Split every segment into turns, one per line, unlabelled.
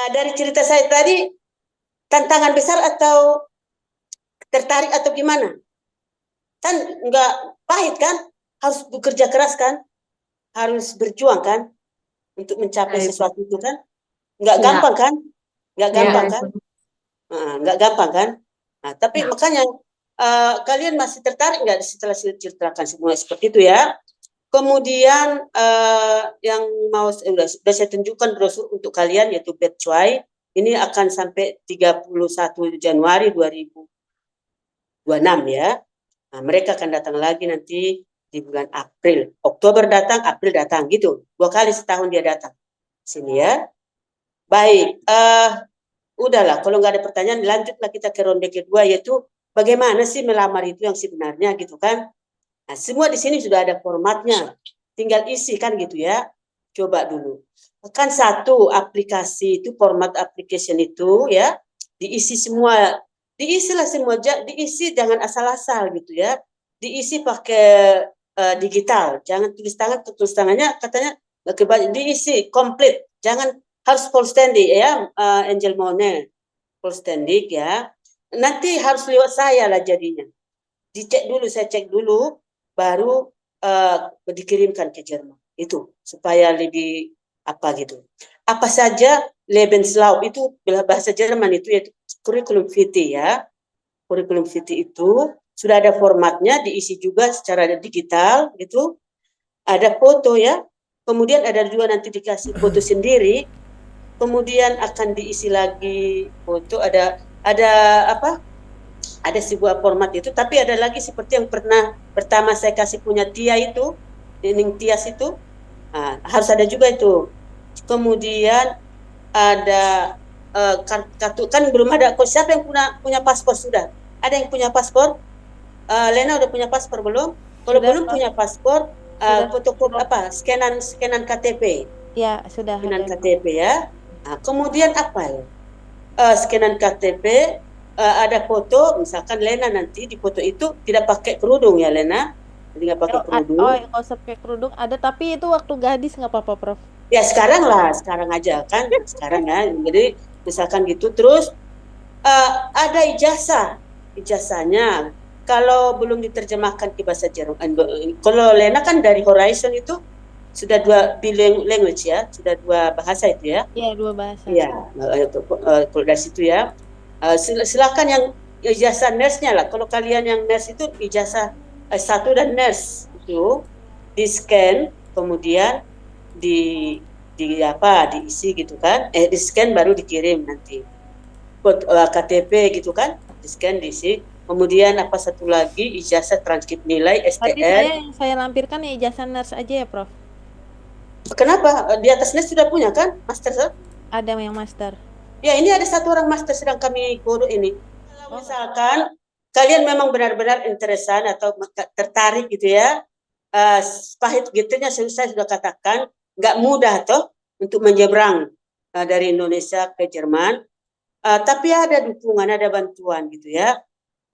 Dari cerita saya tadi, tantangan besar atau tertarik atau gimana? Kan nggak pahit kan? Harus bekerja keras kan? Harus berjuang kan? Untuk mencapai
Ya, itu.
sesuatu itu kan? Nggak
Ya,
gampang kan? Nggak
ya,
gampang kan?
itu.
Nggak gampang kan? Nah, tapi
Ya.
makanya kalian masih tertarik nggak setelah saya ceritakan semua seperti itu ya? Kemudian yang mau sudah saya tunjukkan brosur untuk kalian yaitu Betcuai. Ini akan sampai 31 Januari 2026 ya. Nah, mereka akan datang lagi nanti di bulan April. Oktober datang, April datang gitu. 2 kali setahun dia datang. Sini ya. Baik, udahlah kalau nggak ada pertanyaan lanjutlah kita ke ronde kedua yaitu bagaimana sih melamar itu yang sebenarnya gitu kan. Nah, semua di sini sudah ada formatnya. Tinggal isi kan gitu ya. Coba dulu. Kan satu aplikasi itu format application itu ya diisi semua, diisilah semua, diisi jangan asal-asal gitu ya. Diisi pakai digital, jangan tulis tangannya katanya diisi komplit, jangan harus full standing ya, Angel Mone full standing ya. Nanti harus lewat saya lah jadinya. Dicek dulu, saya cek dulu, baru dikirimkan ke Jerman. Itu supaya lebih apa gitu. Apa saja Lebenslauf itu bahasa Jerman itu yaitu kurikulum vitae ya. Kurikulum vitae itu sudah ada formatnya, diisi juga secara digital gitu. Ada foto ya. Kemudian ada juga nanti dikasih foto sendiri. Kemudian akan diisi lagi foto, ada apa? Ada sebuah format itu, tapi ada lagi seperti yang pernah pertama saya kasih punya Tia itu, Nining Tias itu, harus ada juga itu. Kemudian ada kartu kan belum ada. Siapa yang punya paspor sudah? Ada yang punya paspor? Lena udah punya paspor belum? Kalau
Sudah,
belum
Prof.
punya paspor,
Sudah,
fotokopi
Prof.
apa? Scanan KTP,
Ya, sudah
scanan
ada, Prof.
KTP ya. Kemudian apa ya? Scanan KTP, ada foto, misalkan Lena nanti di foto itu tidak pakai kerudung ya Lena, jadi nggak pakai
Oh,
kerudung.
kalau pakai kerudung ada, tapi itu waktu gadis nggak apa-apa, Prof.
Ya sekarang lah, sekarang aja kan, sekarang ya. Jadi misalkan gitu, terus ada ijazah, ijazahnya. Kalau belum diterjemahkan ke bahasa Jerman, kalau Lena kan dari Horizon itu sudah dua language ya, sudah dua bahasa itu ya.
Iya, dua bahasa.
Iya, kalau dari situ ya, silakan yang ijazah nurse-nya lah. Kalau kalian yang nurse itu ijazah S1 dan nurse itu di scan, kemudian di apa diisi gitu kan? Di scan baru dikirim nanti. KTP gitu kan? Di scan diisi. Kemudian apa satu lagi ijazah transkrip nilai
Tapi
STN.
yang saya lampirkan ya ijazah nurse aja ya, Prof.
Kenapa? Di atas nurse sudah punya kan? Master, sir?
Ada yang master.
Ya, ini ada satu orang master sedang kami guru ini. Kalau
Oh,
misalkan kalian memang benar-benar interesan atau tertarik gitu ya, uh, pahit gitunya saya sudah katakan, nggak mudah toh untuk menyeberang dari Indonesia ke Jerman. Tapi ada dukungan, ada bantuan gitu ya.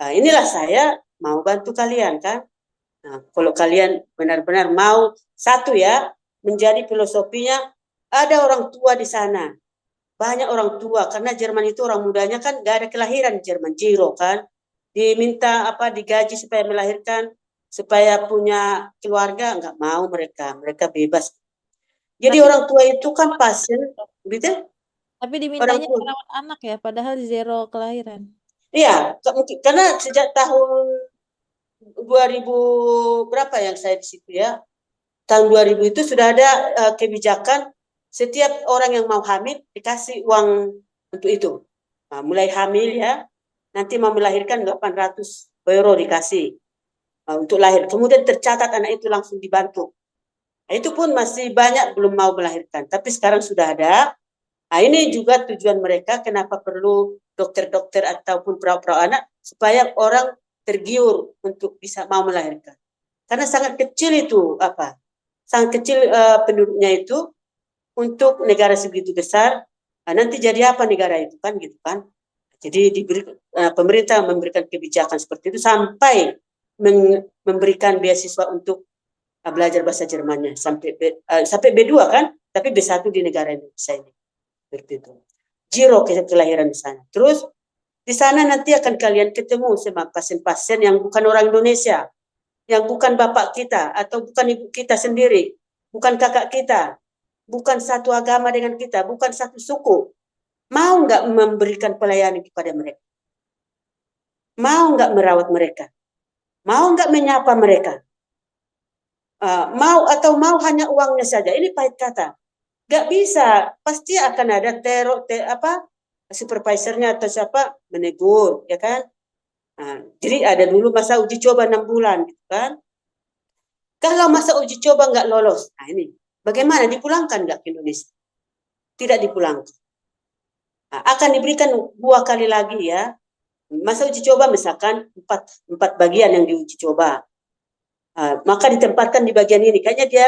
Inilah saya mau bantu kalian kan. Nah, kalau kalian benar-benar mau satu ya, menjadi filosofinya, ada orang tua di sana, banyak orang tua karena Jerman itu orang mudanya kan gak ada kelahiran di Jerman, zero kan, diminta apa digaji supaya melahirkan, supaya punya keluarga, nggak mau, mereka bebas. Jadi
tapi
orang tua itu kan pasien gitu,
tapi
orang
dimintanya
tua
merawat anak ya, padahal zero kelahiran.
iya, karena sejak tahun 2000 berapa yang saya di situ ya, tahun 2000 itu sudah ada kebijakan setiap orang yang mau hamil dikasih uang untuk itu. Nah, mulai hamil ya, nanti mau melahirkan 800 euro dikasih untuk lahir. Kemudian tercatat anak itu langsung dibantu. Nah, itu pun masih banyak belum mau melahirkan, tapi sekarang sudah ada. Nah, ini juga tujuan mereka kenapa perlu dokter-dokter ataupun perawat-perawat anak supaya orang tergiur untuk bisa mau melahirkan. Karena sangat kecil itu apa? Sangat kecil penduduknya itu untuk negara segitu besar. Nah, nanti jadi apa negara itu kan gitu kan? Jadi pemerintah memberikan kebijakan seperti itu sampai memberikan beasiswa untuk belajar bahasa Jermannya sampai B2 kan, tapi B1 di negara Indonesia ini seperti itu. zero kelahiran di sana. Terus di sana nanti akan kalian ketemu sama pasien-pasien yang bukan orang Indonesia, yang bukan bapak kita atau bukan ibu kita sendiri, bukan kakak kita, bukan satu agama dengan kita, bukan satu suku. Mau nggak memberikan pelayanan kepada mereka? Mau nggak merawat mereka? Mau nggak menyapa mereka? Mau atau mau hanya uangnya saja? Ini pahit kata. Nggak bisa. Pasti akan ada supervisornya atau siapa menegur, ya kan? Jadi ada dulu masa uji coba 6 bulan, gitu kan? Kalau masa uji coba nggak lolos, ini bagaimana? Dipulangkan nggak ke Indonesia? Tidak dipulangkan. Akan diberikan 2 kali lagi ya. Masa uji coba misalkan 4 bagian yang diuji coba. Maka ditempatkan di bagian ini. Kayaknya dia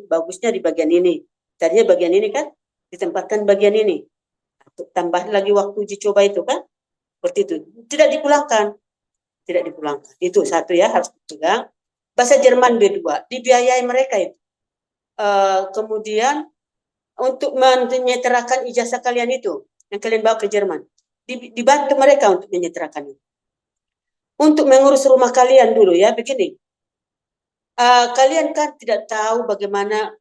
bagusnya di bagian ini. Tadinya bagian ini kan, ditempatkan bagian ini. Tambah lagi waktu uji coba itu kan. Seperti itu. Tidak dipulangkan. Tidak dipulangkan. Itu satu ya, harus dipegang. Bahasa Jerman B2. Dibiayai mereka itu. Kemudian untuk menyeterakan ijazah kalian itu. Yang kalian bawa ke Jerman. Dibantu mereka untuk menyeterakan itu. Untuk mengurus rumah kalian dulu ya, begini. Kalian kan tidak tahu bagaimana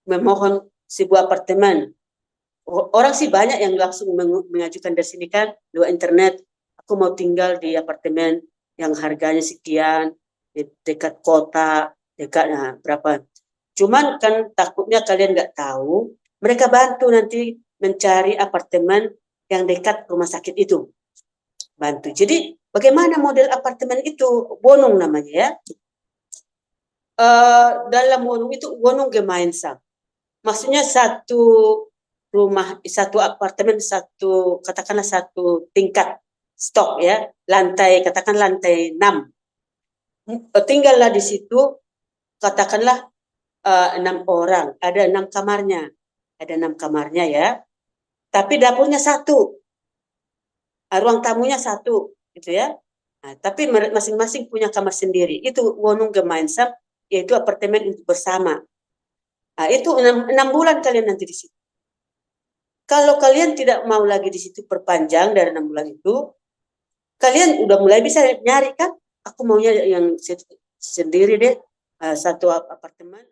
memohon sebuah apartemen. Orang sih banyak yang langsung mengajukan dari sini kan, lewat internet. Aku mau tinggal di apartemen yang harganya sekian, dekat kota, dekat berapa. Cuman kan takutnya kalian nggak tahu, mereka bantu nanti mencari apartemen yang dekat rumah sakit itu. Bantu. Jadi bagaimana model apartemen itu? Wohnung namanya ya. Dalam wohnung itu wohnung gemeinsam. Maksudnya satu rumah, satu apartemen, katakanlah satu tingkat stok ya, katakan lantai 6. Tinggallah di situ, katakanlah 6 orang, ada 6 kamarnya. Ada 6 kamarnya ya. Tapi dapurnya 1. Ruang tamunya 1, gitu ya. Tapi masing-masing punya kamar sendiri. Itu wohnung gemeinsam, yaitu apartemen untuk bersama. Itu 6 bulan kalian nanti di situ. Kalau kalian tidak mau lagi di situ perpanjang dari 6 bulan itu, kalian udah mulai bisa nyari kan? Aku maunya yang sendiri deh, satu apartemen.